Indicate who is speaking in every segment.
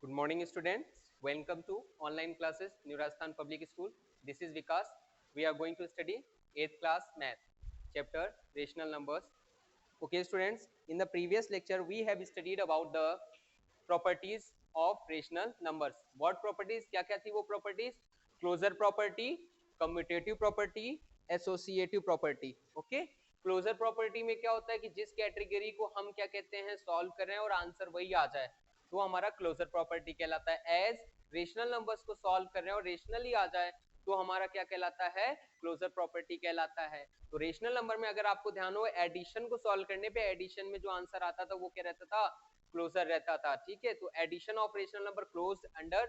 Speaker 1: Good morning, students. Welcome to online classes, New Rajasthan Public School. This is Vikas. We are going to study 8th class math, chapter rational numbers. Okay, students. In the previous lecture, we have studied about the properties of rational numbers. What properties? क्या-क्या थी वो properties? Closure property, commutative property, associative property. Okay. Closure property में क्या होता है कि जिस category को हम क्या कहते हैं सॉल्व कर रहे हैं और आंसर वही आ जाए तो हमारा क्लोजर प्रॉपर्टी कहलाता है. एज रेशनल नंबर्स को सॉल्व कर रहे हैं और रेशनली आ जाए तो हमारा क्या कहलाता है, क्लोजर प्रॉपर्टी कहलाता है. तो रेशनल नंबर में अगर आपको ध्यान हो एडिशन को सॉल्व करने पे एडिशन में जो आंसर आता था वो क्या रहता था, क्लोजर रहता था. ठीक है, तो addition of rational number close under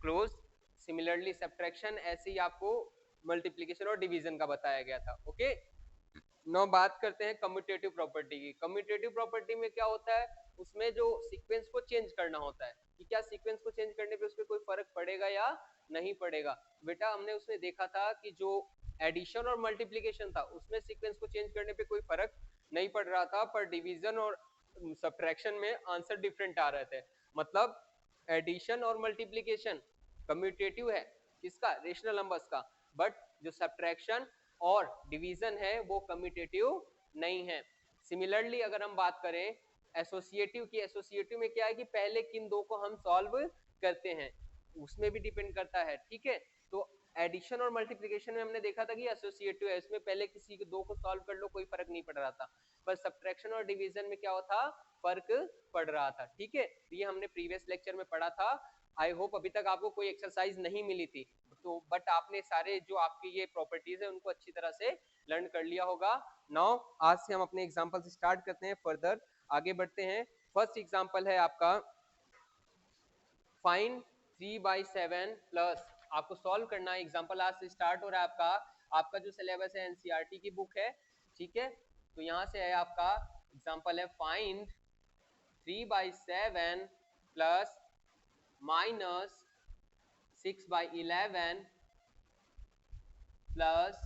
Speaker 1: close. Similarly subtraction ऐसे ही आपको मल्टीप्लिकेशन और डिवीजन का बताया गया था. ओके, नौ बात करते हैं कम्यूटेटिव प्रॉपर्टी की. कम्यूटेटिव प्रॉपर्टी में क्या होता है, उसमें जो सीक्वेंस को चेंज करना होता है कि क्या सीक्वेंस को चेंज करने पे उसपे कोई फर्क पड़ेगा या नहीं पड़ेगा. बेटा हमने उसमें देखा था कि जो एडिशन और मल्टीप्लिकेशन था उसमें सीक्वेंस को चेंज करने पे कोई फर्क नहीं पड़ रहा था, पर डिवीजन और सब्ट्रैक्शन में आंसर डिफरेंट आ रहे थे. मतलब एडिशन और मल्टीप्लिकेशन कम्यूटेटिव है किसका, रेशनल नंबर्स का, बट जो सब्ट्रैक्शन और डिवीजन है वो कम्यूटेटिव नहीं है. सिमिलरली अगर हम बात करें एसोसिएटिव की, एसोसिएटिव में क्या है कि पहले किन दो को हम सॉल्व करते हैं उसमें भी डिपेंड करता है. ठीक है, तो एडिशन और मल्टीप्लिकेशन में हमने देखा था कि एसोसिएटिव है, इसमें पहले किसी के दो को सॉल्व कर लो कोई फर्क नहीं पड़ रहा था, पर सब्ट्रैक्शन और डिवीजन में क्या होता, फर्क पड़ रहा था. ठीक है, ये हमने प्रीवियस लेक्चर में पढ़ा था. आई होप अभी तक आपको कोई एक्सरसाइज नहीं मिली थी तो, बट आपने सारे जो आपकी ये प्रॉपर्टीज है उनको अच्छी तरह से लर्न कर लिया होगा. नाउ आज से हम अपने एग्जांपल से स्टार्ट करते हैं, फर्दर आगे बढ़ते हैं. फर्स्ट एग्जांपल है आपका फाइंड 3/7 प्लस. आपको सॉल्व करना है. एग्जांपल आज से स्टार्ट हो रहा है आपका. आपका जो सिलेबस है एनसीईआरटी की बुक है. ठीक है, तो यहाँ से है आपका एग्जांपल है find 3/7 plus minus 6/11 plus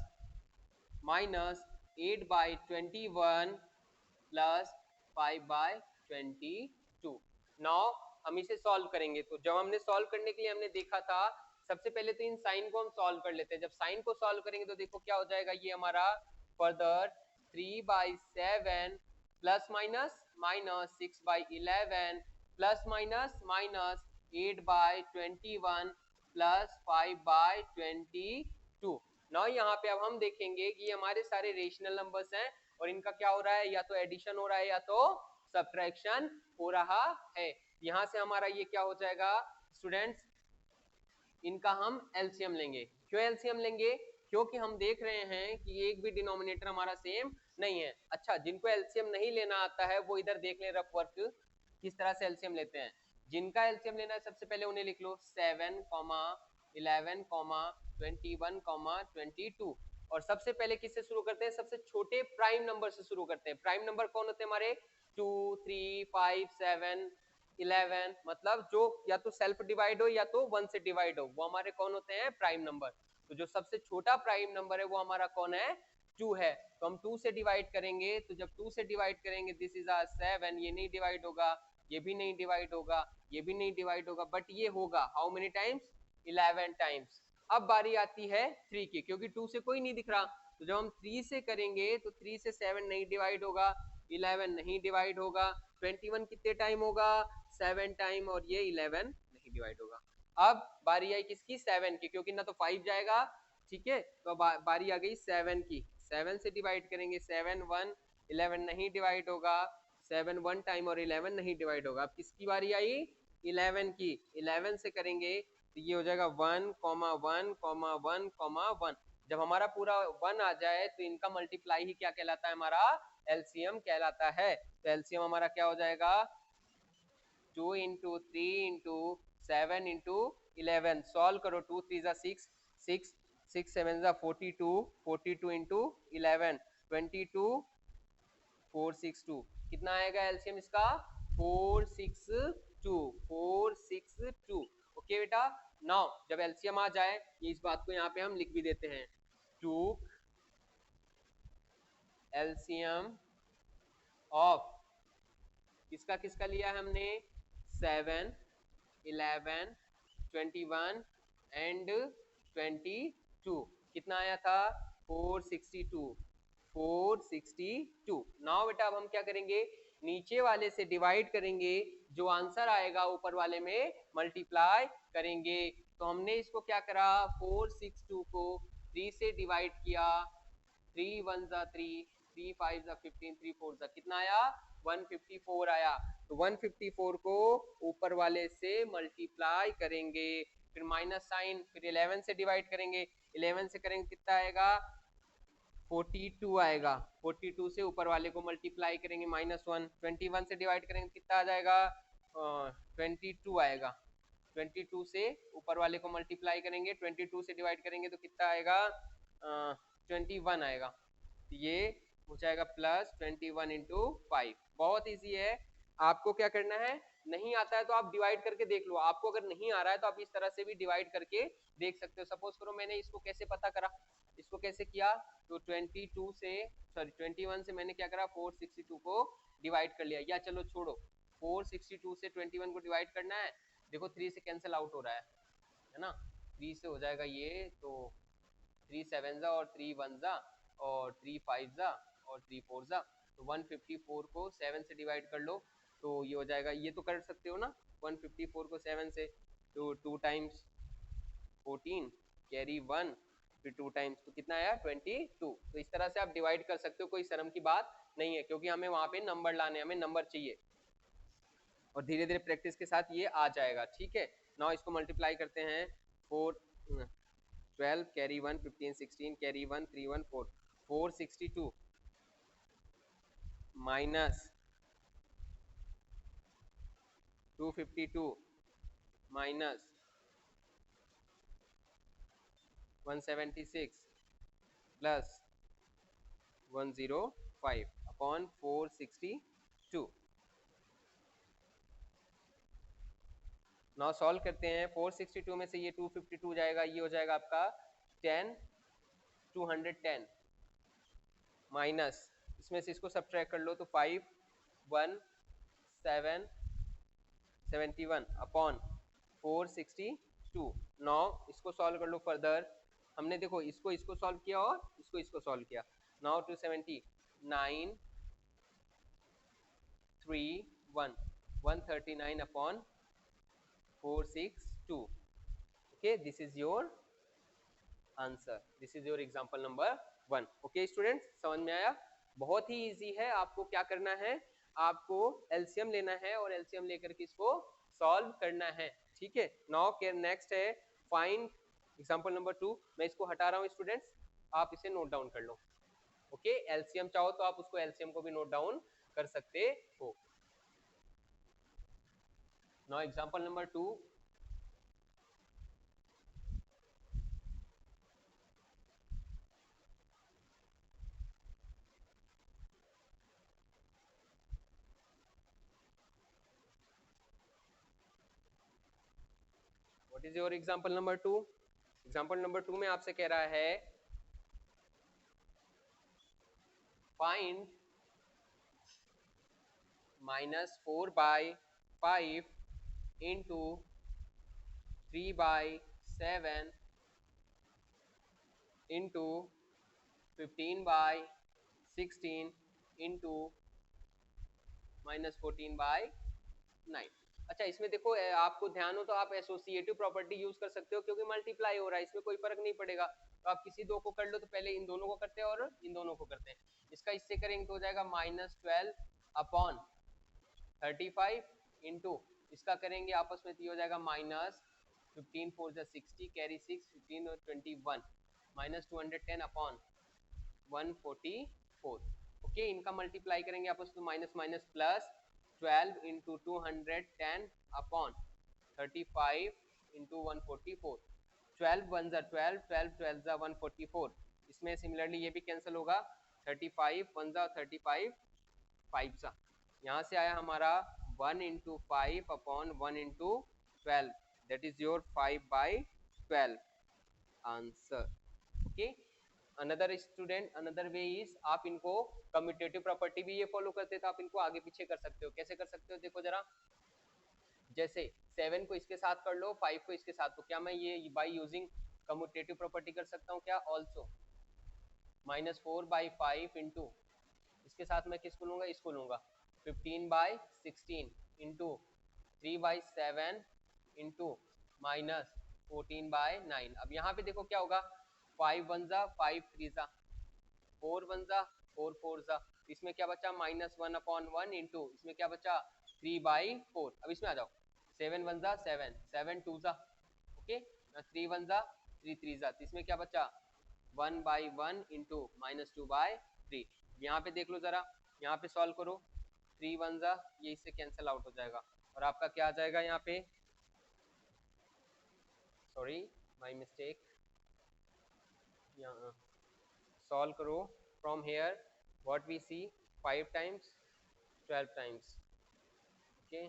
Speaker 1: minus 8/21 plus 5/22. Now हम इसे सॉल्व करेंगे. तो जब हमने सॉल्व करने के लिए हमने देखा था सबसे पहले तो इन साइन को हम सॉल्व कर लेते हैं. जब साइन को सॉल्व करेंगे तो देखो क्या हो जाएगा, ये हमारा further 3/7 plus minus minus 6/11 plus minus minus 8/21 plus 5/22. Now यहाँ पे अब हम देखेंगे कि ये हमारे सारे रेशनल नंबर्स हैं और इनका क्या हो रहा है, या तो एडिशन हो रहा है या तो सब्ट्रैक्शन हो रहा है. यहाँ से हमारा ये क्या हो जाएगा स्टूडेंट्स, इनका हम एलसीएम लेंगे. क्यों एलसीएम लेंगे, क्योंकि हम देख रहे हैं कि एक भी डिनोमिनेटर हमारा सेम नहीं है. अच्छा, जिनको एलसीएम नहीं लेना आता है वो इधर देख ले रफ वर्क किस तरह से एलसीएम लेते हैं. जिनका एलसीएम लेना है सबसे पहले उन्हें लिख लो 7, 11, 21, 22. और सबसे पहले किससे शुरू करते हैं, सबसे छोटे प्राइम नंबर से शुरू करते हैं. प्राइम नंबर कौन होते हैं हमारे, 2, 3, 5, 7, 11. मतलब जो या तो सेल्फ डिवाइड हो या तो 1 से डिवाइड हो वो हमारे कौन होते हैं, प्राइम नंबर. तो जो सबसे छोटा प्राइम नंबर है वो हमारा कौन है, 2 है. तो हम 2 से डिवाइड करेंगे, तो जब 2 से डिवाइड करेंगे दिस इज आ 7, ये नहीं डिवाइड होगा, ये भी नहीं डिवाइड होगा, ये भी नहीं डिवाइड होगा, बट ये होगा हाउ मेनी टाइम्स, 11 टाइम्स. अब बारी आती है 3 की, क्योंकि 2 से कोई नहीं दिख रहा, तो जब हम 3 से करेंगे तो 3 से 7 नहीं डिवाइड होगा, 11 नहीं डिवाइड होगा, 21 कितने टाइम होगा, 7 टाइम, और ये 11 नहीं डिवाइड होगा. अब बारी आई किसकी, 7 की, क्योंकि ना तो 5 जाएगा. ठीक है, तो बारी आ गई 7 की. 7 से डिवाइड करेंगे, 7 1, 11 नहीं डिवाइड होगा, 7 1 टाइम और 11 नहीं डिवाइड होगा. अब किसकी बारी आई, 11 की. 11 से करेंगे तो ये हो जाएगा 1, 1, 1, 1. जब हमारा पूरा 1 आ जाए तो इनका मल्टीप्लाई ही क्या कहलाता है, हमारा एलसीएम कहलाता है. तो एलसीएम हमारा क्या हो जाएगा, 2 into 3 into 7 into 11. सॉल्व करो, 2 3 जा 6, 6 6 7 जा 42, 42 into 11 22, 462. कितना आएगा एलसीएम इसका, 462, 462. ओके बेटा, नाउ जब एलसीएम आ जाए ये इस बात को यहाँ पे हम लिख भी देते हैं, टू एलसीएम ऑफ किसका किसका लिया है हमने, 7 11, 21 एंड 22। कितना आया था? 462। 462। नाउ बेटा अब हम क्या करेंगे, नीचे वाले से डिवाइड करेंगे, जो आंसर आएगा ऊपर वाले में मल्टीप्लाई करेंगे। तो हमने इसको क्या करा, 462 को 3 से डिवाइड किया। 3 1 जा 3, 3 5 जा 15, 3 4 जा कितना आया? 154 आया। तो 154 को ऊपर वाले से मल्टीप्लाई करेंगे, फिर माइनस साइन, फिर 11 से डिवाइड करेंगे। 11 से करेंगे कितना आएगा? 42 आएगा। 42 से ऊपर वाले को मल्टीप्लाई करेंगे, -1। 21 से डिवाइड करेंगे कितना आ जाएगा? 22 आएगा। 22 से ऊपर वाले को मल्टीप्लाई करेंगे, 22 से डिवाइड करेंगे तो कितना आएगा? 21 आएगा। ये हो जाएगा +21 इंटू 5। बहुत ईजी है। आपको क्या करना है, नहीं आता है तो आप डिवाइड करके देख लो। आपको अगर नहीं आ रहा है तो आप इस तरह से भी डिवाइड करके देख सकते हो। सपोज करो मैंने इसको कैसे पता करा, इसको कैसे किया, तो 21 से मैंने क्या करा, 462 को डिवाइड कर लिया। या चलो छोड़ो, 462 से 21 को डिवाइड करना है। देखो 3 से कैंसिल आउट हो रहा है ना, 3 से हो जाएगा ये, तो 3 7 जा और 3 1 जा और 3 5 जा और 3 4 जा, तो 154 को 7 से डिवाइड कर लो, तो ये हो जाएगा, ये तो कर सकते हो ना 154 को 7 से, तो 2 टाइम्स 14 कैरी 1, फिर 2 टाइम्स, तो कितना आया? 22। तो इस तरह से आप डिवाइड कर सकते हो, कोई शर्म की बात नहीं है, क्योंकि हमें वहां पे नंबर लाने, हमें नंबर चाहिए, और धीरे धीरे प्रैक्टिस के साथ ये आ जाएगा। ठीक है, नाउ इसको मल्टीप्लाई करते हैं। 4 12 carry 1 15 16 carry 1 3 1 4, 462 minus 252 minus 176 plus 105 upon 462। Now solve करते हैं। 462 में से ये 252 जाएगा, ये हो जाएगा आपका 10 210 माइनस, इसमें से इसको सब्ट्रैक्ट कर लो तो 5 1 7 71 अपॉन 462। नाउ इसको सॉल्व कर लो फर्दर। हमने देखो इसको सॉल्व किया और इसको सॉल्व किया। Now 270 9 3 1 139 upon 462। okay, this is your answer, this is your example number 1। okay students, समझ में आया? बहुत ही इजी है। आपको क्या करना है, आपको एलसीएम लेना है और एलसीएम लेकर के इसको सॉल्व करना है। ठीक है, नाउ के नेक्स्ट है फाइंड एग्जांपल नंबर 2। मैं इसको हटा रहा हूँ स्टूडेंट्स, आप इसे नोट डाउन कर लो। ओके, एलसीएम चाहो तो आप उसको एलसीएम को भी नोट डाउन कर सकते हो। Now example number 2, what is your example number 2? Example number 2 में आपसे कह रहा है find -4 by 5 into 3 by 7 into 15 by 16 into -14 by 9। अच्छा, इसमें देखो आपको ध्यान हो तो आप एसोसिएटिव प्रॉपर्टी यूज कर सकते हो, क्योंकि मल्टीप्लाई हो रहा है, इसमें कोई फर्क नहीं पड़ेगा। तो आप किसी दो को कर लो तो पहले इन दोनों को करते हैं और इन दोनों को करते हैं। इसका इससे करेंगे तो हो जाएगा -12 अपॉन 35 इंटू इसका करेंगे आपस में, तो हो जाएगा -15 4 जा 60 कैरी 6 15 और 21 -210 अपॉन 144। ओके, इनका मल्टीप्लाई करेंगे आपस में, minus minus plus 12 into 210 upon 35 into 144। 12 1 जा 12, 12 12 जा 144। इसमें सिमिलरली ये भी कैंसिल होगा, 35 1 जा 35 5 जा, यहाँ से आया हमारा 1 into 5 upon 1 into 12, that is your 5/12 answer. Okay, another student, another way is, आप इनको कम्यूटेटिव प्रॉपर्टी भी ये फॉलो करते तो आप इनको आगे पीछे कर सकते हो। कैसे कर सकते हो, देखो जरा, जैसे 7 को इसके साथ कर लो, 5 को इसके साथ, तो क्या मैं ये बाई यूजिंग कम्यूटेटिव प्रॉपर्टी कर सकता हूँ क्या? ऑल्सो -4/5 इंटू, इसके साथ मैं किसको लूंगा? इसको लूंगा। 15/16 इंटू 3/7 इंटू -14/9। अब यहाँ पे देखो क्या होगा, 5 1 जा 5 3 जा 4 1 जा 4 4 जा, इसमें क्या बचा? -1/1 इंटू, इसमें क्या बचा? 3/4। अब इसमें आ जाओ, 7 1 जा 7 7 2 जा, ओके, 3 1 जा 3 3 जा, तो इसमें क्या बचा? 1/1 इंटू -2/3। यहाँ पे देख लो जरा, यहाँ पे सॉल्व करो, 3 1 जा, ये इससे कैंसिल आउट हो जाएगा और आपका क्या आ जाएगा यहाँ पे? Sorry, my mistake. यहाँ सॉल्व करो, from here what we see, 5 times 12 times, okay,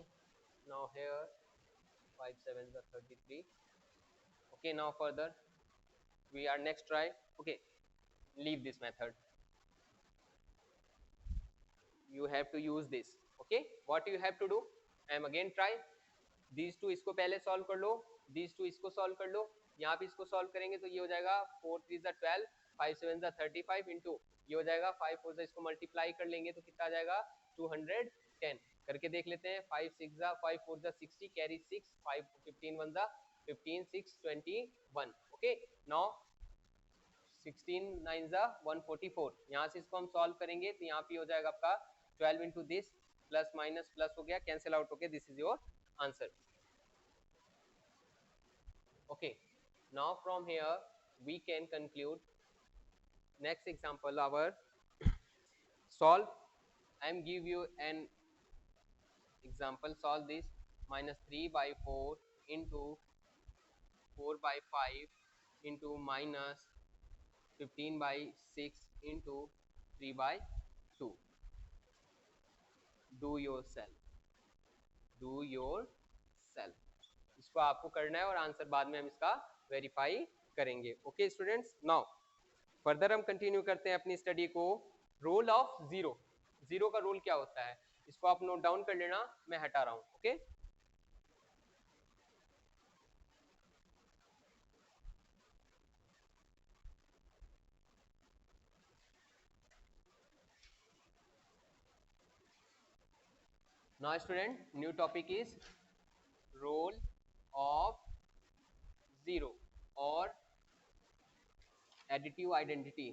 Speaker 1: now here 5 7 are 33, okay, now further we are next try, okay, leave this method, you have to use this, okay, what you have to do, I am again try, these two इसको पहले solve कर लो, these two इसको solve कर लो, यहाँ पे इसको solve करेंगे तो ये हो जाएगा 4 3 12, 5 7 35 इंटू, ये हो जाएगा 5 4 इसको मल्टीप्लाई कर लेंगे तो कितना आ जाएगा? 210। करके देख लेते हैं, 5 6 5 4 60, कैरी 6, 5 15 1 15 6 21, ओके, नाउ 16 9 144, यहाँ से इसको हम सॉल्व करेंगे तो यहाँ पे हो जाएगा आपका 12 into this, plus minus plus हो गया, कैंसिल आउट हो गया, this is your answer, okay, now from here we can conclude. Next example, our solve, I am give you an example, solve this, -3/4 into 4/5 into -15/6 into 3/2, do yourself, do yourself, इसको आपको करना है और answer बाद में हम इसका verify करेंगे, ओके स्टूडेंट्स। नाउ फर्दर हम कंटिन्यू करते हैं अपनी स्टडी को। रोल ऑफ जीरो, जीरो का रोल क्या होता है इसको आप नोट डाउन कर लेना, मैं हटा रहा हूं, okay. Now student, new topic is role of zero और additive identity.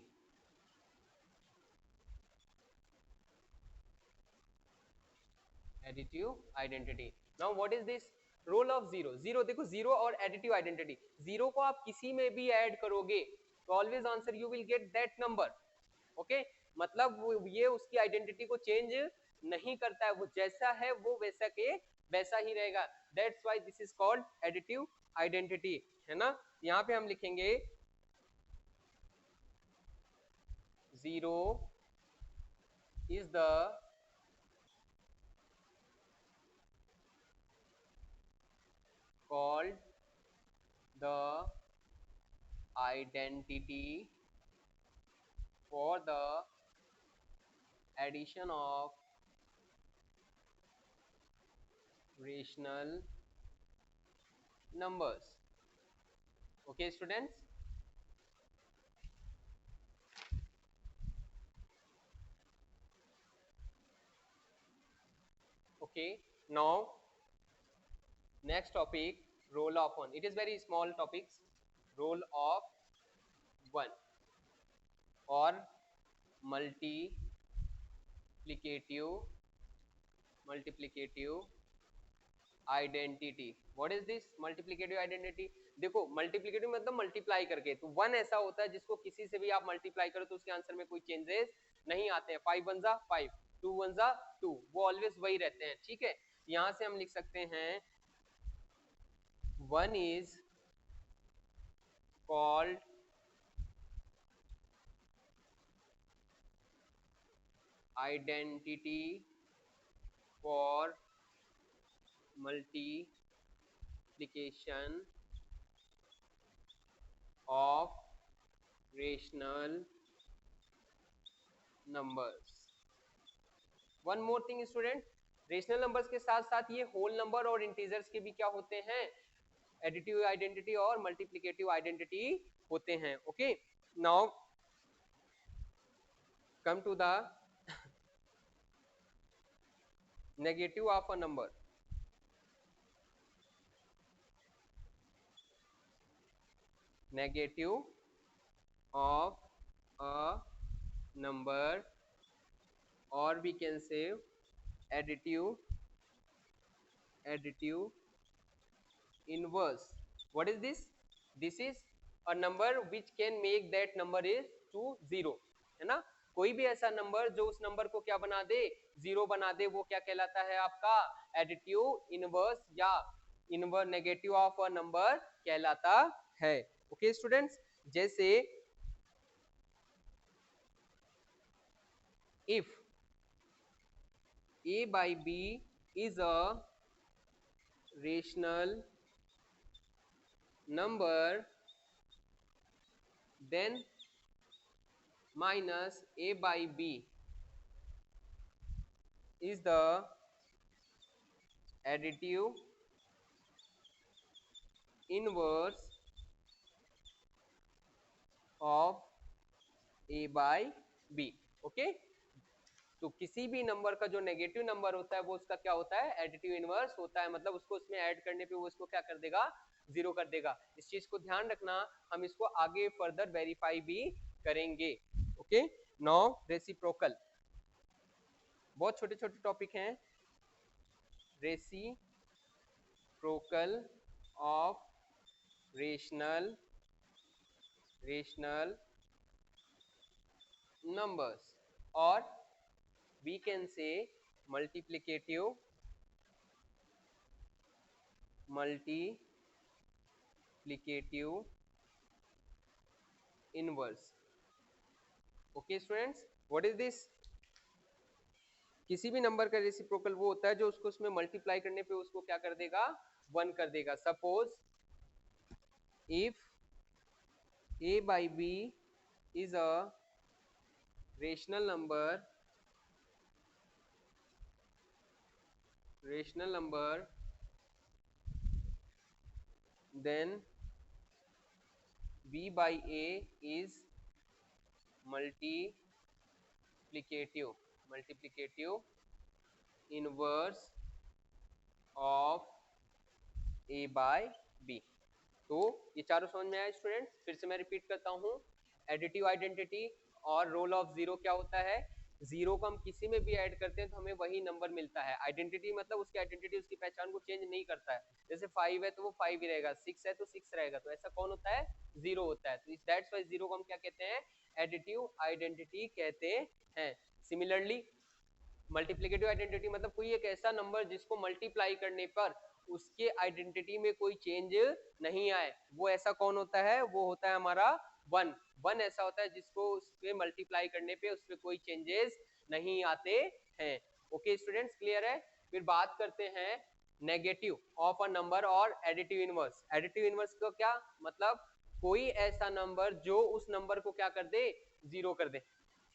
Speaker 1: Additive identity, now what is this role of zero? Zero देखो, जीरो और एडिटिव आइडेंटिटी, जीरो को आप किसी में भी ऐड करोगे तो always answer you will get that number, okay, मतलब ये उसकी आइडेंटिटी को चेंज नहीं करता है, वो जैसा है वो वैसा के वैसा ही रहेगा, that's why this is called additive identity, है ना। यहाँ पे हम लिखेंगे zero is the called the identity for the addition of rational numbers, okay students, okay, now next topic, roll of one, it is very small topics, roll of one or multiplicative identity. What is this multiplicative identity? देखो multiplicative मतलब multiply करके, तो one ऐसा होता है जिसको किसी से भी आप मल्टीप्लाई करो तो उसके आंसर में कोई चेंजेस नहीं आते हैं, 5 1 जा 5 2 1 जा 2, वो ऑलवेज वही रहते हैं, ठीक है। यहां से हम लिख सकते हैं one is called identity for multiplication of rational numbers. One more thing student, rational numbers के साथ साथ ये होल नंबर और इंटीजर्स के भी क्या होते हैं, एडिटिव आइडेंटिटी और मल्टीप्लिकेटिव आइडेंटिटी होते हैं. Okay, now come to the negative of a number. Negative of a number, or we can say additive inverse. What is this? This is a number which can make that number is to zero, है ना. कोई भी ऐसा number जो उस number को क्या बना दे, जीरो बना दे, वो क्या कहलाता है आपका एडिटिव इनवर्स या inverse negative of a number कहलाता है. ओके स्टूडेंट्स, जैसे if a by b is a rational number, then minus a by b is the additive inverse of a by b. Okay, तो किसी भी number का जो negative number होता है वो उसका क्या होता है, एडिटिव इनवर्स होता है. मतलब उसको उसमें ऐड करने पे वो इसको क्या कर देगा, जीरो कर देगा. इस चीज को ध्यान रखना, हम इसको आगे फर्दर वेरीफाई भी करेंगे. Okay, now reciprocal. बहुत छोटे छोटे टॉपिक हैं. Reciprocal of rational numbers, or we can say multiplicative inverse. Okay students, what is this? किसी भी नंबर का रेसिप्रोकल वो होता है जो उसको उसमें मल्टीप्लाई करने पे उसको क्या कर देगा, 1 कर देगा. Suppose if a by b is a rational number, then b by a is multiplicative inverse of a by b. तो ये चारों समझ में आया स्टूडेंट्स. फिर से मैं रिपीट करता हूँ. एडिटिव आइडेंटिटी और रोल ऑफ जीरो क्या होता है, जीरो को हम किसी में भी ऐड करते हैं तो हमें वही नंबर मिलता है. आइडेंटिटी मतलब उसकी आइडेंटिटी उसकी पहचान को चेंज नहीं करता है. जैसे 5 है तो वो 5 ही रहेगा, 6 है तो 6 रहेगा. तो ऐसा कौन होता है, जीरो होता है. तो दैट्स व्हाई जीरो को हम क्या कहते हैं, एडिटिव आइडेंटिटी कहते हैं. सिमिलरली मल्टीप्लिकेटिव आइडेंटिटी मतलब कोई एक ऐसा नंबर जिसको मल्टीप्लाई करने पर उसके आइडेंटिटी में कोई चेंज नहीं आए, वो ऐसा कौन होता है, वो होता है हमारा वन. वन ऐसा होता है जिसको उसके मल्टीप्लाई करने पे उसपे कोई चेंजेस नहीं आते हैं. ओके स्टूडेंट्स, क्लियर है. फिर बात करते हैं नेगेटिव ऑफ अ नंबर और एडिटिव इनवर्स. एडिटिव इनवर्स का क्या मतलब, कोई ऐसा नंबर जो उस नंबर को क्या कर दे, जीरो कर दे.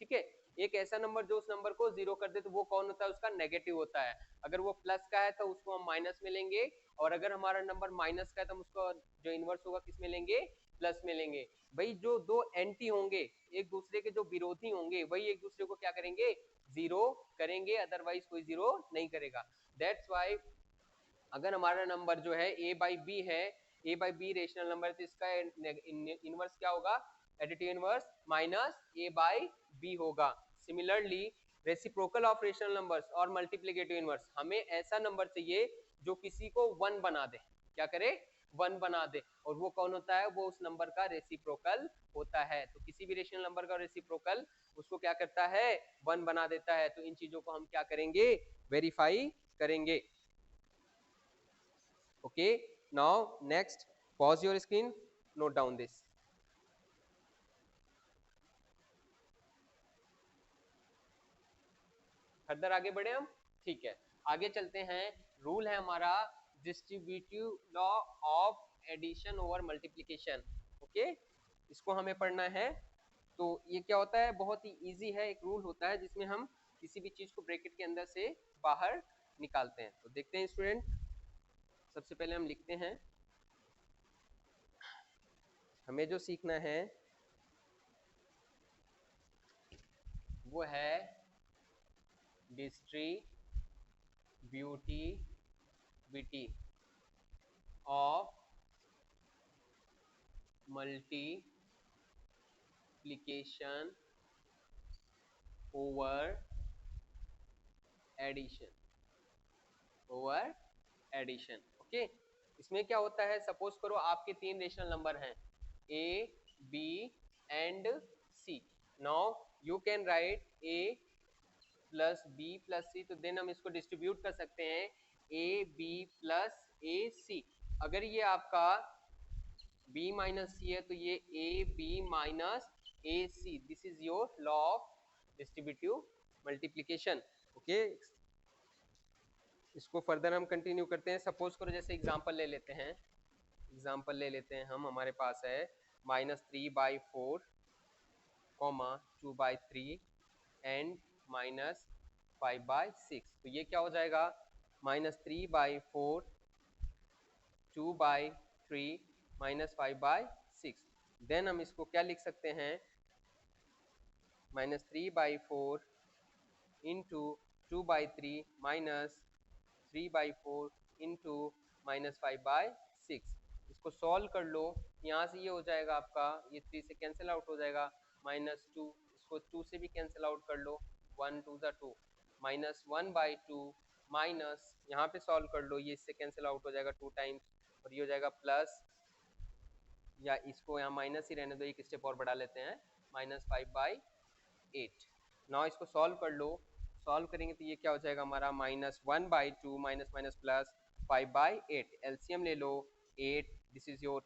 Speaker 1: ठीक है, एक ऐसा नंबर जो उस नंबर को जीरो कर दे तो वो कौन होता है, उसका नेगेटिव होता है. अगर वो प्लस का है तो उसको हम माइनस में लेंगे, और अगर हमारा नंबर माइनस का है तो हम उसको जो इनवर्स होगा किस में लेंगे, प्लस में लेंगे. भाई जो दो एंटी होंगे, एक दूसरे के जो विरोधी होंगे, वही एक दूसरे को क्या करेंगे, जीरो करेंगे, अदरवाइज कोई जीरो नहीं करेगा. दैट्स व्हाई अगर हमारा नंबर जो है a बाई बी है, a by b rational number है, तो इसका इनवर्स क्या होगा, additive inverse minus a by b होगा. Similarly reciprocal of rational numbers और मल्टीप्लिकेटिव इनवर्स, हमें ऐसा नंबर चाहिए जो किसी को 1 बना दे. क्या करे, 1 बना दे. और वो कौन होता है, वो उस नंबर का रेसिप्रोकल होता है. तो किसी भी रेशनल नंबर का रेसिप्रोकल उसको क्या करता है, 1 बना देता है. तो इन चीजों को हम क्या करेंगे, वेरीफाई करेंगे. Okay, now next, pause your screen, note down this. Further आगे बढ़े हम. ठीक है, आगे चलते हैं. रूल है हमारा distributive law of addition over multiplication. Okay, इसको हमें पढ़ना है. तो ये क्या होता है, बहुत ही इजी है. एक रूल होता है जिसमें हम किसी भी चीज को ब्रैकेट के अंदर से बाहर निकालते हैं। तो देखते हैं स्टूडेंट, सबसे पहले हम लिखते हैं, हमें जो सीखना है वो है distributivity of multiplication over addition, over addition. Okay, इसमें क्या होता है, सपोज करो आपके तीन रेशनल नंबर हैं a, b and c। Now you can write a plus b plus c, तो देन हम इसको डिस्ट्रीब्यूट कर सकते हैं a b plus a c। अगर ये आपका b माइनस c है तो ये a b minus a c, this is your law of distributive multiplication. Okay, इसको फर्दर हम कंटिन्यू करते हैं। सपोज करो जैसे एग्जांपल ले लेते हैं, एग्जांपल ले लेते हैं हम, हमारे पास है -3/4 कॉमा 2/3 एंड -5/6। तो ये क्या हो जाएगा, -3/4 2/3 -5/6। देन हम इसको क्या लिख सकते हैं, -3/4 इंटू 2/3 -3/4 इंटू -5/6। इसको सॉल्व कर लो, यहाँ से ये हो जाएगा आपका, ये 3 से कैंसिल आउट हो जाएगा, -2, इसको 2 से भी कैंसिल आउट कर लो, 1 2 2, -1/2 माइनस, यहाँ पे सॉल्व कर लो, ये इससे कैंसिल आउट हो जाएगा 2 टाइम्स, और ये हो जाएगा प्लस, या इसको यहाँ माइनस ही रहने दो, एक स्टेप और बढ़ा लेते हैं, -5/8। नाउ इसको सॉल्व कर लो, सॉल्व करेंगे तो ये क्या हो जाएगा हमारा, -1/2 माइनस माइनस प्लस 5/8। एलसीएम ले लो 8, this is your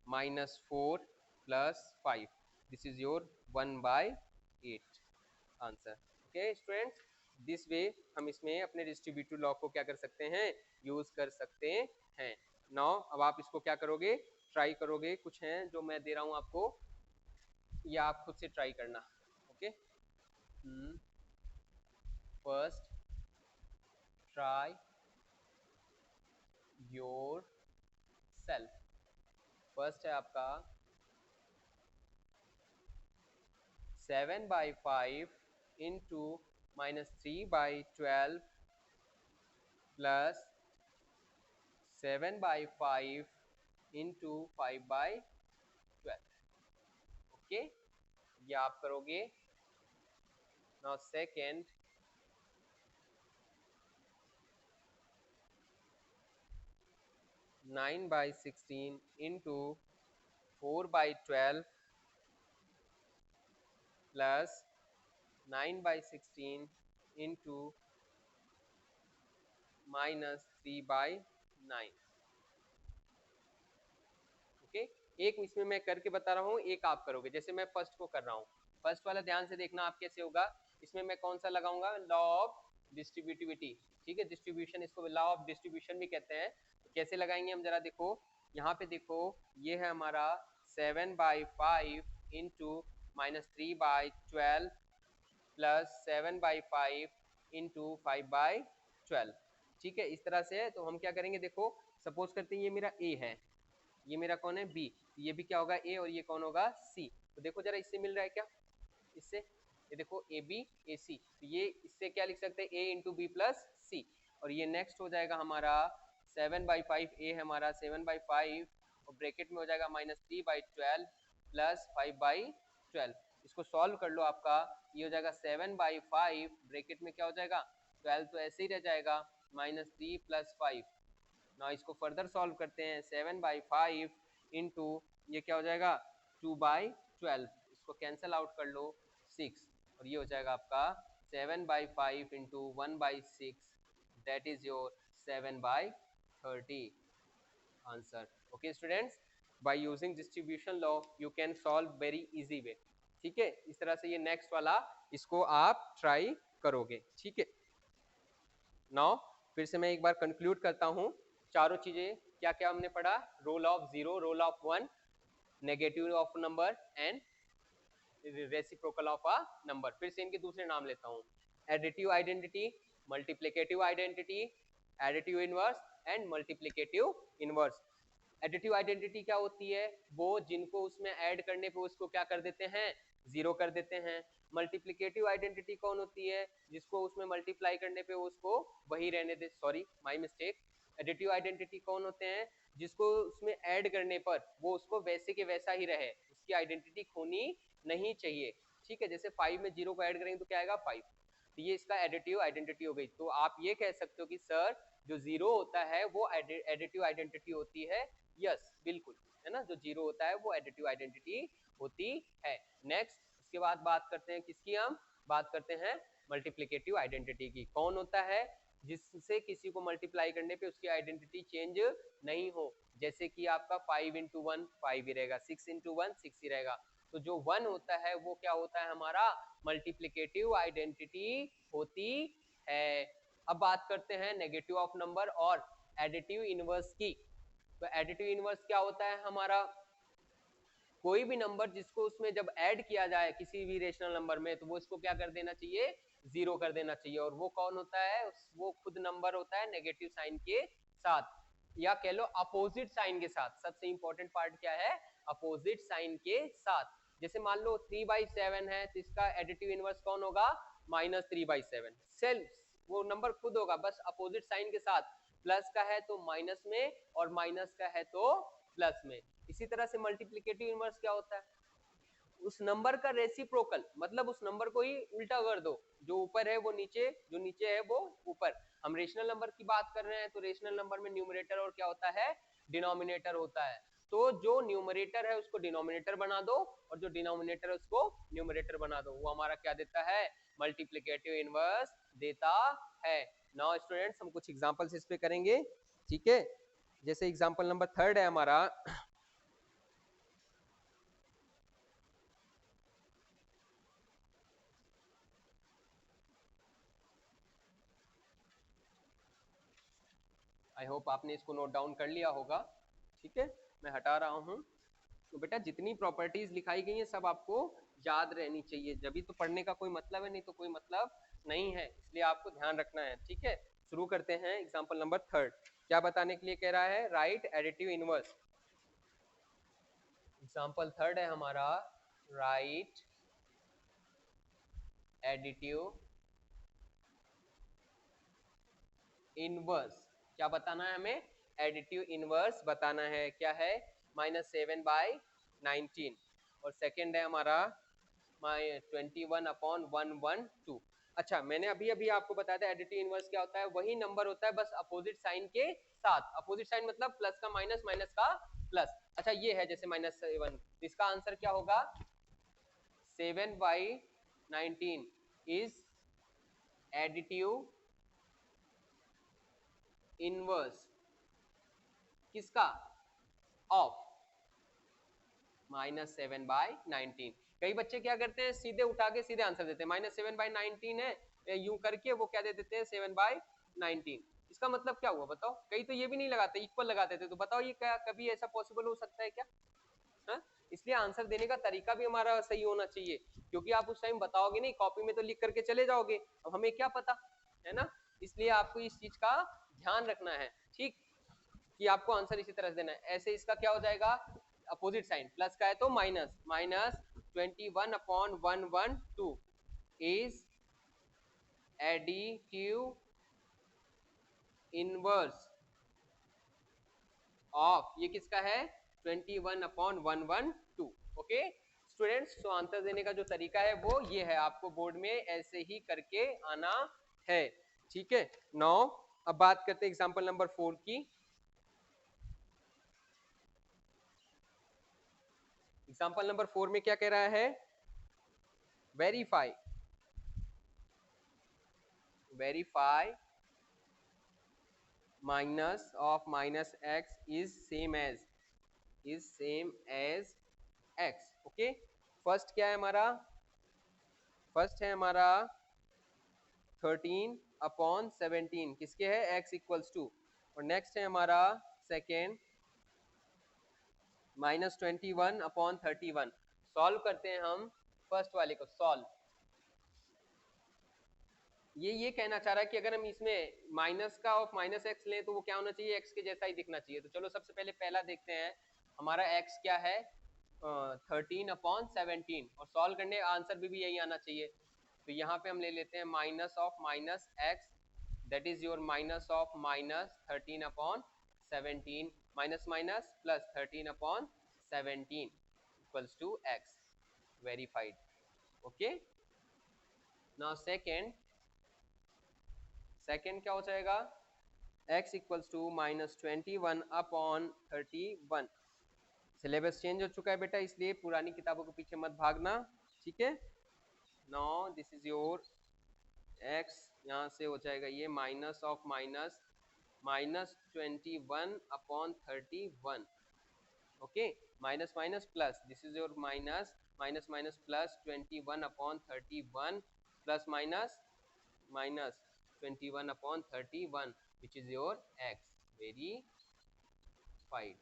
Speaker 1: -4 plus 5, this is your 1/8 answer. Okay students, this way हम इसमें अपने डिस्ट्रीब्यूटिव लॉ को क्या कर सकते हैं, यूज कर सकते हैं। नाउ अब आप इसको क्या करोगे, ट्राई करोगे, कुछ हैं जो मैं दे रहा हूं आपको, ये आप खुद से ट्राई करना। Okay, first try your self. First है आपका 7/5 इंटू -3/12 प्लस 7/5 इंटू 5/12। ओके, ये आप करोगे। Now second 9/16 into 4/12 plus 9/16 into -3/9। Okay, एक इसमें मैं करके बता रहा हूँ, एक आप करोगे, जैसे मैं फर्स्ट को कर रहा हूँ। फर्स्ट वाला ध्यान से देखना आप कैसे होगा, इसमें मैं कौन सा लगाऊंगा, लॉ ऑफ डिस्ट्रीब्यूटिविटी। ठीक है, डिस्ट्रीब्यूशन, इसको लॉ ऑफ डिस्ट्रीब्यूशन भी कहते हैं। तो कैसे लगाएंगे हम जरा देखो, यहाँ पे देखो, ये है हमारा 7/5 इंटू -3/12 प्लस 7/5 इंटू 5/12। ठीक है, इस तरह से है। तो हम क्या करेंगे, देखो सपोज करते हैं ये मेरा ए है, ये मेरा कौन है बी, ये भी क्या होगा ए, और ये कौन होगा सी। तो देखो जरा इससे मिल रहा है क्या, इससे, ये देखो ए बी ए सी, तो ये इससे क्या लिख सकते हैं, ए इंटू बी प्लस सी। और ये नेक्स्ट हो जाएगा हमारा 7/5, ए है हमारा 7/5, और ब्रैकेट में हो जाएगा -3/12 प्लस 5/12। इसको सॉल्व कर लो, आपका ये हो जाएगा 7/5, ब्रैकेट में क्या हो जाएगा 12, तो ऐसे ही रह जाएगा, -3 प्लस 5। ना इसको फर्दर सॉल्व करते हैं, 7/5 इंटू ये क्या हो जाएगा 2/12, इसको कैंसिल आउट कर लो 6, और ये हो जाएगा आपका 7/5 into 1/6, that is your 7/30 answer. Okay students, by using distribution law you can solve very easy way. ठीक है, इस तरह से ये नेक्स्ट वाला इसको आप ट्राई करोगे। ठीक है, नाउ फिर से मैं एक बार कंक्लूड करता हूँ, चारों चीजें क्या क्या हमने पढ़ा, role of 0, role of 1, negative of number and reciprocal of a number. फिर से इनके दूसरे नाम लेता हूँ, additive identity, multiplicative identity, additive inverse and multiplicative inverse. Additive identity क्या होती है? वो जिनको उसमें ऐड करने पे उसको क्या कर देते हैं? जीरो कर देते हैं। मल्टीप्लिकेटिव आइडेंटिटी कौन होती है? जिसको उसमें मल्टीप्लाई करने पे उसको वही रहने दे, sorry my mistake. Additive identity कौन होते हैं? जिसको उसमें ऐड करने पर वो उसको वैसे के वैसा ही रहे, उसकी आइडेंटिटी खोनी नहीं चाहिए। ठीक है, जैसे 5 में 0 को ऐड करेंगे तो क्या आएगा? 5। तो ये इसका एडिटिव आइडेंटिटी हो गई। तो आप ये कह सकते हो कि सर जो 0 होता है वो एडिटिव आइडेंटिटी होती है। यस, बिल्कुल, है ना, जो 0 होता है वो एडिटिव आइडेंटिटी होती है। नेक्स्ट, इसके बाद बात करते हैं किसकी? हम बात करते हैं मल्टीप्लिकेटिव आइडेंटिटी की। कौन होता है? जिससे किसी को मल्टीप्लाई करने पे उसकी आइडेंटिटी चेंज नहीं हो। जैसे कि आपका 5 इंटू 1 5 ही रहेगा, 6 इंटू 1 6 ही रहेगा। तो जो 1 होता है वो क्या होता है? हमारा मल्टीप्लिकेटिव आइडेंटिटी होती है। अब बात करते हैं नेगेटिव ऑफ नंबर और एडिटिव इनवर्स की। तो एडिटिव इनवर्स क्या होता है हमारा? कोई भी नंबर जिसको उसमें जब ऐड किया जाए किसी भी रेशनल नंबर में तो वो इसको क्या कर देना चाहिए? जीरो कर देना चाहिए। और वो कौन होता है? वो खुद नंबर होता है नेगेटिव साइन के साथ, या कह लो अपोजिट साइन के साथ। सबसे इंपॉर्टेंट पार्ट क्या है? अपोजिट साइन के साथ। जैसे मान लो 3/7 है तो इसका एडिटिव इनवर्स कौन होगा? -3/7। सेल्फ वो नंबर खुद होगा, बस अपोजिट साइन के साथ। प्लस का है तो माइनस में और माइनस का है तो प्लस में। इसी तरह से मल्टीप्लिकेटिव इनवर्स क्या होता है? उस नंबर का रेसिप्रोकल, मतलब उस नंबर को ही उल्टा कर दो। जो ऊपर है वो नीचे, जो नीचे है वो ऊपर। हम रेशनल नंबर की बात कर रहे हैं तो रेशनल नंबर में न्यूमरेटर और क्या होता है? डिनोमिनेटर होता है। तो जो न्यूमरेटर है उसको डिनोमिनेटर बना दो और जो डिनोमिनेटर है उसको न्यूमरेटर बना दो। वो हमारा क्या देता है? मल्टीप्लिकेटिव इनवर्स देता है। नाउ स्टूडेंट्स, हम कुछ एग्जांपल्स इस पे करेंगे। ठीक है, जैसे एग्जांपल नंबर 3 है हमारा। आई होप आपने इसको नोट डाउन कर लिया होगा। ठीक है, मैं हटा रहा हूँ। तो बेटा जितनी प्रॉपर्टीज लिखाई गई हैं सब आपको याद रहनी चाहिए, जब भी तो पढ़ने का कोई मतलब है, नहीं तो कोई मतलब नहीं है, इसलिए आपको ध्यान रखना है। ठीक है, शुरू करते हैं। एग्जांपल नंबर 3 क्या बताने के लिए कह रहा है? Right additive inverse. एग्जांपल 3 है हमारा, राइट एडिटिव इनवर्स। क्या बताना है हमें? एडिटिव इनवर्स बताना है। क्या है? -7/19। और सेकंड है हमारा 21/112। अच्छा, मैंने अभी अभी आपको बताया था एडिटिव इनवर्स क्या होता है? वही नंबर होता है बस अपोजिट साइन के साथ। अपोजिट साइन मतलब प्लस का माइनस, माइनस का प्लस। अच्छा, ये है जैसे -7, इसका आंसर क्या होगा? 7/19 इज एडिटिव इनवर्स किसका? ऑफ -7/19। कई बच्चे क्या करते हैं, सीधे उठा के सीधे आंसर देते हैं। -7/19 है, यूं करके वो क्या दे देते हैं? 7/19। इसका मतलब क्या हुआ बताओ? कई तो ये भी नहीं लगाते, इक्वल लगा देते। तो बताओ ये क्या कभी ऐसा पॉसिबल हो सकता है क्या? हा? इसलिए आंसर देने का तरीका भी हमारा सही होना चाहिए, क्योंकि आप उस टाइम बताओगे नहीं, कॉपी में तो लिख करके चले जाओगे, अब हमें क्या पता, है ना? इसलिए आपको इस चीज का ध्यान रखना है। ठीक, कि आपको आंसर इसी तरह से देना है। ऐसे इसका क्या हो जाएगा? अपोजिट साइन, प्लस का है तो minus, -21/112 is additive inverse of, ये किसका है? 21/112। ओके स्टूडेंट्स, तो आंसर देने का जो तरीका है वो ये है, आपको बोर्ड में ऐसे ही करके आना है। ठीक है, नाउ अब बात करते हैं एग्जांपल नंबर 4 की। एग्जांपल नंबर 4 में क्या कह रहा है? Verify minus of -x is same as x। Okay, first क्या है हमारा? फर्स्ट है हमारा 13/17 किसके है? x equals to. और नेक्स्ट है हमारा सेकेंड -21/31। सॉल्व करते हैं हम फर्स्ट वाले को। सॉल्व ये कहना चाह रहा है कि अगर हम इसमें माइनस का ऑफ माइनस एक्स लें तो वो क्या होना चाहिए, एक्स के जैसा ही दिखना चाहिए। तो चलो सबसे पहले पहला देखते हैं, हमारा एक्स क्या है, 13/17, और सॉल्व करने आंसर भी यही आना चाहिए। तो यहाँ पे हम ले लेते हैं minus of minus x, that is your minus of minus 13/17, minus minus plus 13/17 equals to x, verified. Okay, now second क्या हो जाएगा, x equals to -21/31। Syllabus change हो चुका है बेटा, इसलिए पुरानी किताबों के पीछे मत भागना, ठीक है। Now this is your x, यहाँ से हो जाएगा ये minus of minus -21/31। Okay, minus minus plus, this is your minus minus minus plus 21/31 plus minus minus 21/31, which is your x, verified.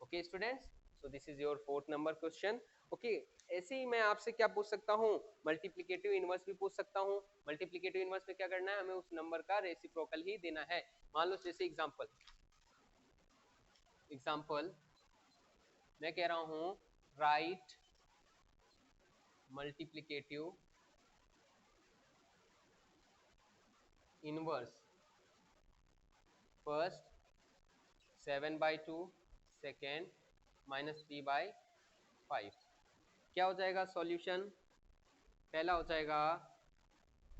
Speaker 1: Okay students, so this is your fourth number question. Okay, ऐसे ही मैं आपसे क्या पूछ सकता हूँ, multiplicative inverse भी पूछ सकता हूँ। मल्टीप्लिकेटिव इनवर्स में क्या करना है, हमें उस नंबर का रेसिप्रोकल ही देना है। मान लो जैसे एग्जाम्पल मैं कह रहा हूँ, right multiplicative inverse first 7/2, second -3/5। क्या हो जाएगा सॉल्यूशन, पहला हो जाएगा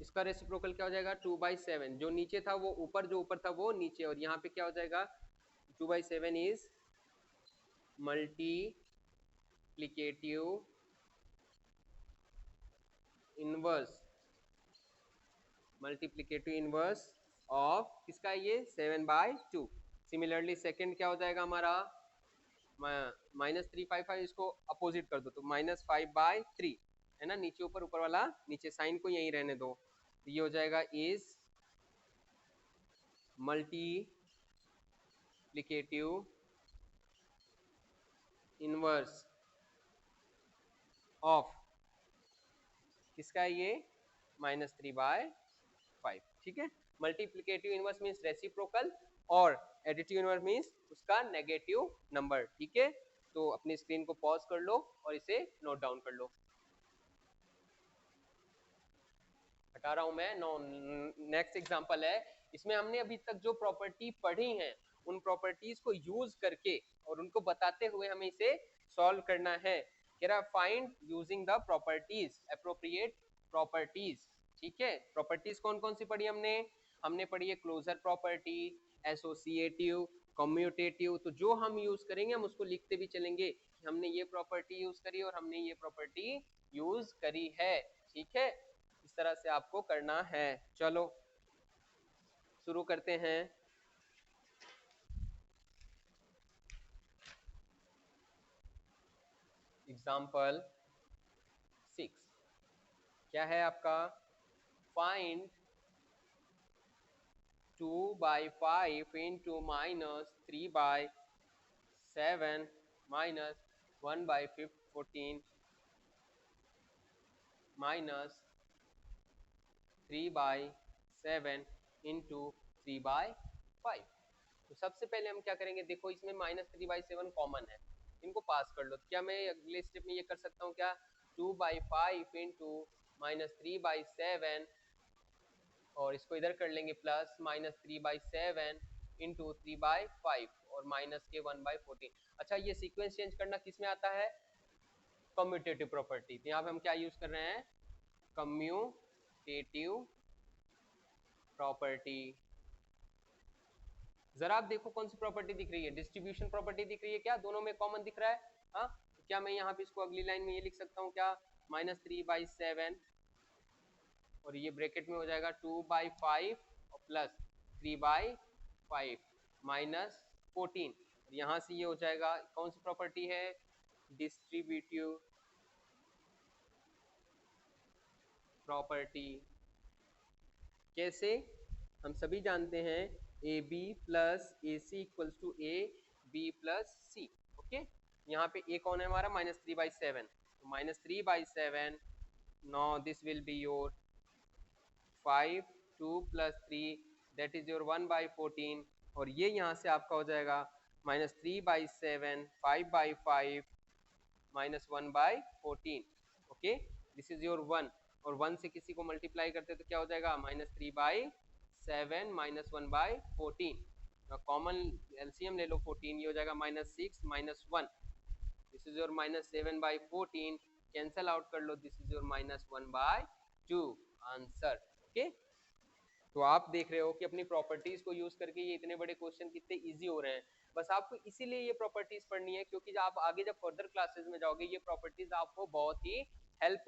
Speaker 1: इसका रेसिप्रोकल क्या हो जाएगा 2/7, जो नीचे था वो ऊपर, जो ऊपर था वो नीचे, और यहाँ पे क्या हो जाएगा 2/7 इज मल्टीप्लिकेटिव इनवर्स ऑफ किसका, ये 7/2। सिमिलरली सेकंड क्या हो जाएगा हमारा -3/5, इसको अपोजिट कर दो तो -5/3 है ना, नीचे ऊपर, ऊपर वाला नीचे, साइन को यहीं रहने दो, तो ये हो जाएगा इज मल्टीप्लिकेटिव इनवर्स ऑफ किसका, ये -3/5, ठीक है। मल्टीप्लिकेटिव इनवर्स मींस रेसिप्रोकल, और एडिटिव इनवर्स मींस उसका नेगेटिव नंबर, ठीक है। तो अपनी स्क्रीन को पॉज कर लो और इसे नोट डाउन कर लो। हटा रहा हूं मैं। नेक्स्ट एग्जांपल है, इसमें हमने अभी तक जो प्रॉपर्टी पढ़ी हैं उन प्रॉपर्टीज को यूज करके और उनको बताते हुए हमें इसे सॉल्व करना है। कह रहा find using the properties, appropriate properties, ठीक है। प्रॉपर्टीज कौन कौन सी पढ़ी हमने, हमने पढ़ी है क्लोजर प्रॉपर्टी, एसोसिएटिव, कम्यूटेटिव। तो जो हम यूज करेंगे हम उसको लिखते भी चलेंगे, हमने ये प्रॉपर्टी यूज करी और हमने ये प्रॉपर्टी यूज करी है, ठीक है। इस तरह से आपको करना है। चलो शुरू करते हैं। एग्जाम्पल 6 क्या है आपका, find 2/5 into -3/7 minus 1/14 minus 3/7 into 3/5। तो सबसे पहले हम क्या करेंगे, देखो इसमें -3/7 कॉमन है, इनको पास कर लो। तो क्या मैं अगले स्टेप में ये कर सकता हूँ क्या, 2/5 इंटू -3/7, और इसको इधर कर लेंगे प्लस -3/7 इंटू 3/5 और माइनस के 1/14। अच्छा, ये सीक्वेंस चेंज करना किस में आता है, कम्यूटेटिव प्रॉपर्टी। तो यहाँ पे हम क्या यूज कर रहे हैं, कम्यूटेटिव प्रॉपर्टी। जरा आप देखो कौन सी प्रॉपर्टी दिख रही है, डिस्ट्रीब्यूशन प्रॉपर्टी दिख रही है क्या, दोनों में कॉमन दिख रहा है। हाँ, तो क्या मैं यहाँ पे इसको अगली लाइन में ये लिख सकता हूँ क्या, -3/7 और ये ब्रैकेट में हो जाएगा 2/5 और प्लस 3/5 -14। यहाँ से ये हो जाएगा, कौन सी प्रॉपर्टी है, डिस्ट्रीब्यूटिव प्रॉपर्टी। कैसे, हम सभी जानते हैं a b plus a c equals to a b plus c. Okay, यहाँ पे ए कौन है हमारा, -3/7, तो -3/7, now this will be your 5 2 plus 3 that is your 1/14 और ये यहाँ से आपका हो जाएगा -3/7 5/5 -1/14 ओके दिस इज योर 1 और 1 से किसी को मल्टीप्लाई करते तो क्या हो जाएगा -3/7 -1/14 कॉमन एलसीएम ले लो 14 ये हो जाएगा -6 -1 this is your -7/14 cancel out कर लो this is your -1/2 answer okay तो आप देख रहे हो कि अपनी प्रॉपर्टीज को यूज करके ये इतने बड़े क्वेश्चन कितने इजी हो रहे हैं बस आपको इसीलिए ये प्रॉपर्टीज पढ़नी है क्योंकि जब आप आगे जब फर्दर क्लासेस में जाओगे ये प्रॉपर्टीज आपको बहुत ही हेल्प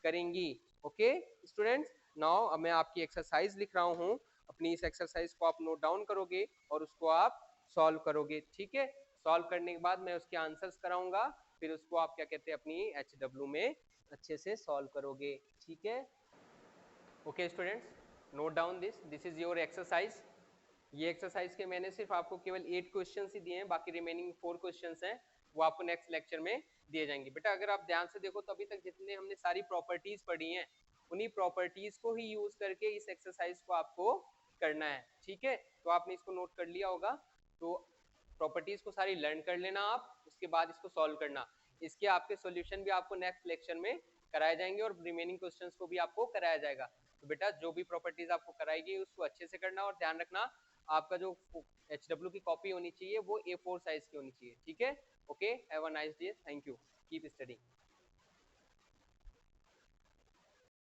Speaker 1: करेंगी ओके स्टूडेंट्स नाउ अब मैं आपकी एक्सरसाइज लिख रहा हूँ अपनी इस एक्सरसाइज को आप नोट डाउन करोगे और उसको आप सॉल्व करोगे ठीक है सॉल्व करने के बाद मैं उसके आंसर्स कराऊंगा फिर उसको आप क्या कहते हैं अपनी HW में अच्छे से सॉल्व करोगे ठीक है okay students note down this is your exercise ये एक्सरसाइज के मैंने सिर्फ आपको केवल 8 क्वेश्चंस ही दिए हैं बाकी रिमेनिंग 4 क्वेश्चंस हैं वो आपको नेक्स्ट लेक्चर में दिए जाएंगे बेटा अगर आप ध्यान से देखो तो अभी तक जितने हमने सारी प्रॉपर्टीज पढ़ी हैं उन्हीं प्रॉपर्टीज को ही यूज करके इस एक्सरसाइज को आपको करना है ठीक है तो आपने इसको नोट कर लिया होगा तो प्रॉपर्टीज को सारी लर्न कर लेना आप उसके बाद इसको सॉल्व करना इसके आपके सॉल्यूशन भी आपको नेक्स्ट लेक्चर में कराए जाएंगे और रिमेनिंग क्वेश्चंस को भी आपको कराया जाएगा तो बेटा जो भी प्रॉपर्टीज आपको कराएगी उसको अच्छे से करना और ध्यान रखना आपका जो HW की कॉपी होनी चाहिए वो A4 साइज की होनी चाहिए ठीक है okay have a nice day thank you keep studying